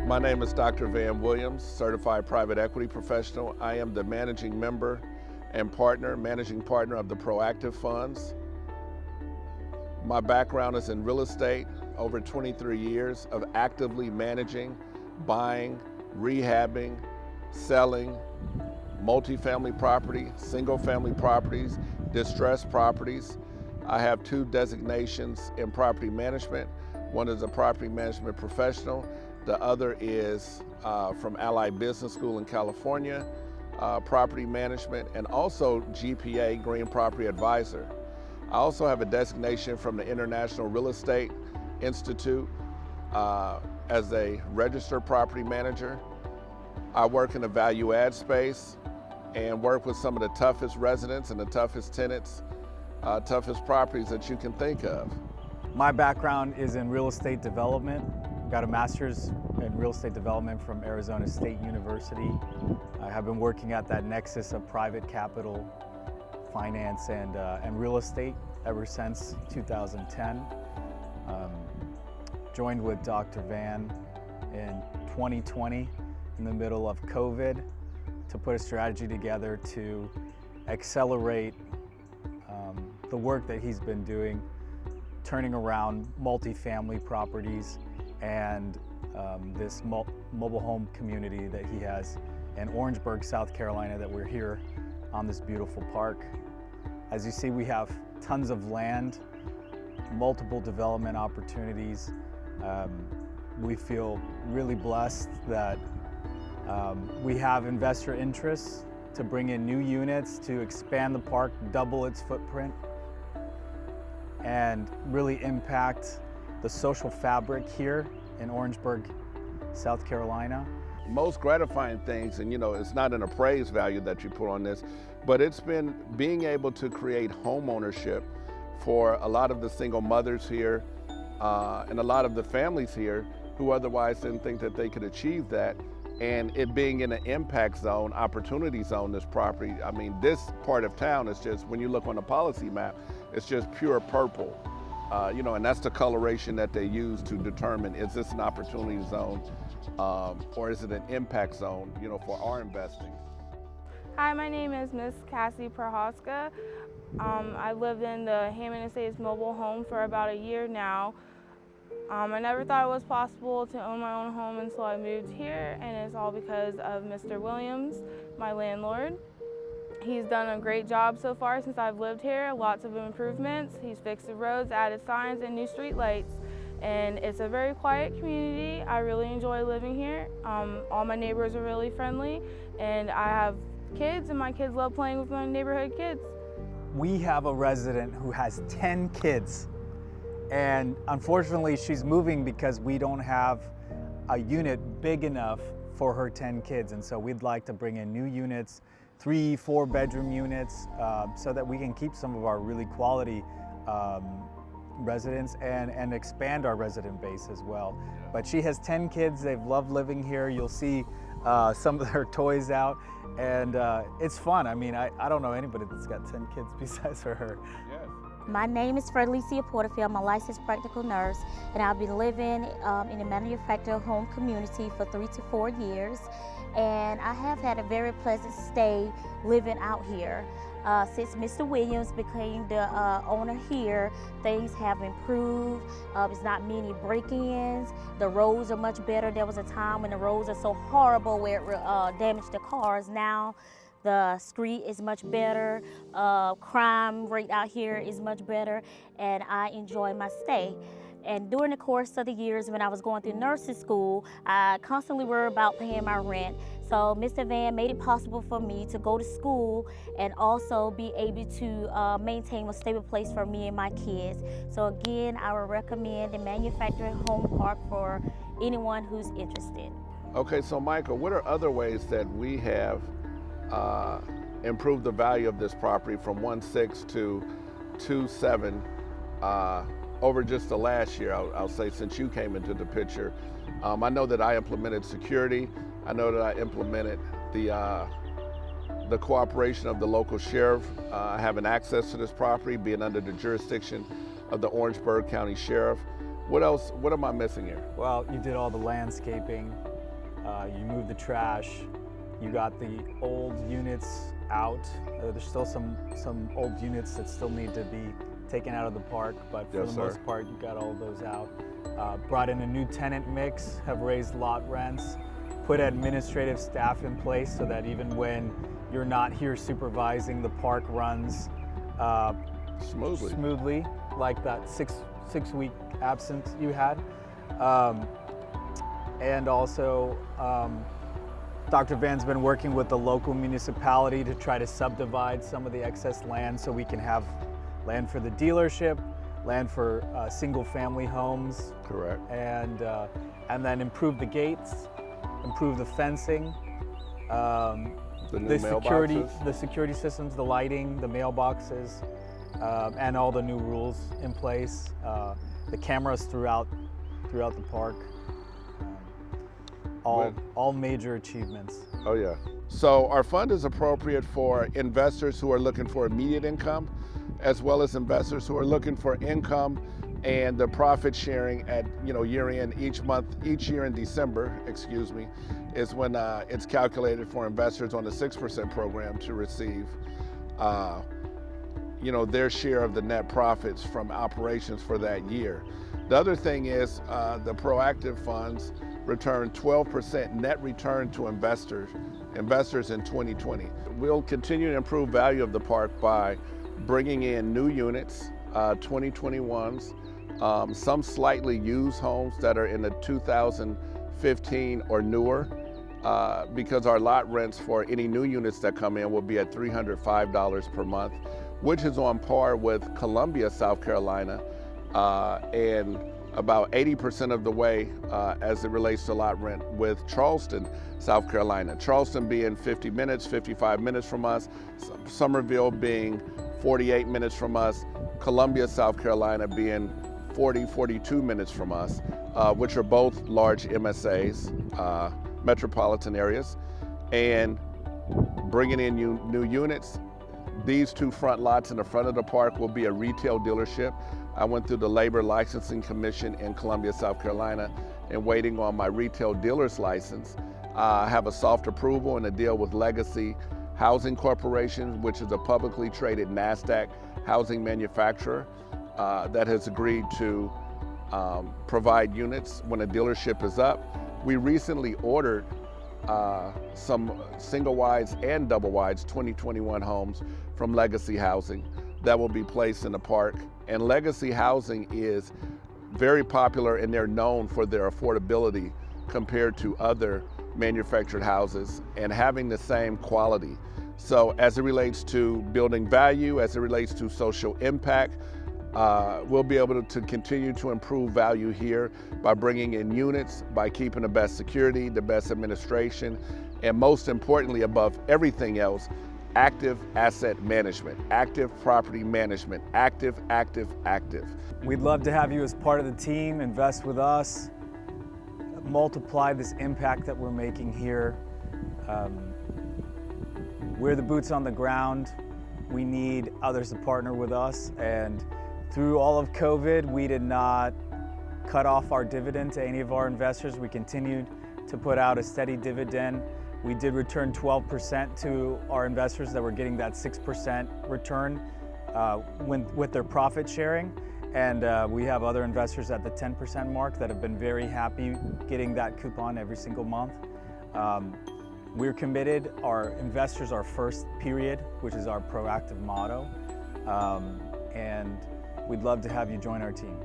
My name is Dr. Van Williams, certified private equity professional. I am the managing member and managing partner of the Proactive Funds. My background is in real estate, over 23 years of actively managing, buying, rehabbing, selling multifamily property, single family properties, distressed properties. I have 2 designations in property management. One is a property management professional. The other is from Allied Business School in California, property management, and also GPA, Green Property Advisor. I also have a designation from the International Real Estate Institute as a registered property manager. I work in the value add space and work with some of the toughest residents and the toughest tenants, toughest properties that you can think of. My background is in real estate development. Got a master's in real estate development from Arizona State University. I have been working at that nexus of private capital, finance, and real estate ever since 2010. Joined with Dr. Van in 2020 in the middle of COVID to put a strategy together to accelerate the work that he's been doing, turning around multifamily properties and this mobile home community that he has in Orangeburg, South Carolina, that we're here on this beautiful park. As you see, we have tons of land, multiple development opportunities. We feel really blessed that we have investor interests to bring in new units, to expand the park, double its footprint, and really impact the social fabric here in Orangeburg, South Carolina. Most gratifying things, and it's not an appraised value that you put on this, but it's been being able to create home ownership for a lot of the single mothers here and a lot of the families here who otherwise didn't think that they could achieve that. And it being in an impact zone, opportunity zone, this property, I mean, this part of town is just, when you look on the policy map, it's just pure purple. And that's the coloration that they use to determine, is this an opportunity zone or is it an impact zone, for our investing. Hi, my name is Miss Cassie Prohaska. I lived in the Hammond Estates mobile home for about a year now. I never thought it was possible to own my own home until I moved here, and it's all because of Mr. Williams, my landlord. He's done a great job so far since I've lived here, lots of improvements. He's fixed the roads, added signs, and new street lights. And it's a very quiet community. I really enjoy living here. All my neighbors are really friendly, and I have kids, and my kids love playing with my neighborhood kids. We have a resident who has 10 kids. And unfortunately, she's moving because we don't have a unit big enough for her 10 kids. And so we'd like to bring in new units, 3-4 bedroom units, so that we can keep some of our really quality residents and expand our resident base as well. But she has 10 kids. They've loved living here. You'll see some of their toys out, and it's fun. I mean, I don't know anybody that's got 10 kids besides for her. Yes. My name is Fredelicia Porterfield. I'm a licensed practical nurse, and I've been living in a manufactured home community for 3 to 4 years. And I have had a very pleasant stay living out here. Since Mr. Williams became the owner here, things have improved. It's not many break-ins. The roads are much better. There was a time when the roads are so horrible where it damaged the cars. Now the street is much better. Crime rate out here is much better, and I enjoy my stay. And during the course of the years when I was going through nursing school, I constantly worried about paying my rent. So Mr. Van made it possible for me to go to school and also be able to maintain a stable place for me and my kids. So again, I would recommend the manufactured home park for anyone who's interested. Okay, so Michael, what are other ways that we have improved the value of this property from 1.6 to 2.7 over just the last year, I'll say, since you came into the picture? I know that I implemented security. I know that I implemented the cooperation of the local sheriff, having access to this property, being under the jurisdiction of the Orangeburg County Sheriff. What else, what am I missing here? Well, you did all the landscaping, you move the trash, you got the old units out. There's still some old units that still need to be taken out of the park, but for Yes, the sir. most part, you got all of those out. Brought in a new tenant mix, have raised lot rents, put administrative staff in place so that even when you're not here supervising, the park runs Smoothly. like that six-week absence you had. And also, Dr. Van's been working with the local municipality to try to subdivide some of the excess land so we can have land for the dealership, land for single-family homes, Correct. and then improve the gates, improve the fencing, The security systems, the lighting, the mailboxes, and all the new rules in place. The cameras throughout the park. All major achievements. Oh yeah. So our fund is appropriate for investors who are looking for immediate income, as well as investors who are looking for income and the profit sharing at year end. Each year in December, is when it's calculated for investors on the 6% program to receive their share of the net profits from operations for that year. The other thing is the proactive funds return 12% net return to investors in 2020. We'll continue to improve value of the park by bringing in new units, 2021s, some slightly used homes that are in the 2015 or newer, because our lot rents for any new units that come in will be at $305 per month, which is on par with Columbia, South Carolina, and about 80% of the way as it relates to lot rent with Charleston, South Carolina. Charleston being 50 minutes, 55 minutes from us, Summerville being 48 minutes from us, Columbia, South Carolina being 42 minutes from us, which are both large MSAs, metropolitan areas, and bringing in new units. These two front lots in the front of the park will be a retail dealership. I went through the Labor Licensing Commission in Columbia, South Carolina, and waiting on my retail dealer's license. I have a soft approval and a deal with Legacy Housing Corporation, which is a publicly traded NASDAQ housing manufacturer that has agreed to provide units when a dealership is up. We recently ordered some single wides and double wides 2021 homes from Legacy Housing that will be placed in the park. And Legacy Housing is very popular and they're known for their affordability compared to other manufactured houses and having the same quality. So as it relates to building value, as it relates to social impact, we'll be able to continue to improve value here by bringing in units, by keeping the best security, the best administration, and most importantly, above everything else, active asset management, active property management, active. We'd love to have you as part of the team, invest with us, multiply this impact that we're making here. We're the boots on the ground. We need others to partner with us, and through all of COVID, we did not cut off our dividend to any of our investors. We continued to put out a steady dividend. We did return 12% to our investors that were getting that 6% return with their profit sharing. And we have other investors at the 10% mark that have been very happy getting that coupon every single month. We're committed. Our investors are first, period, which is our proactive motto. And we'd love to have you join our team.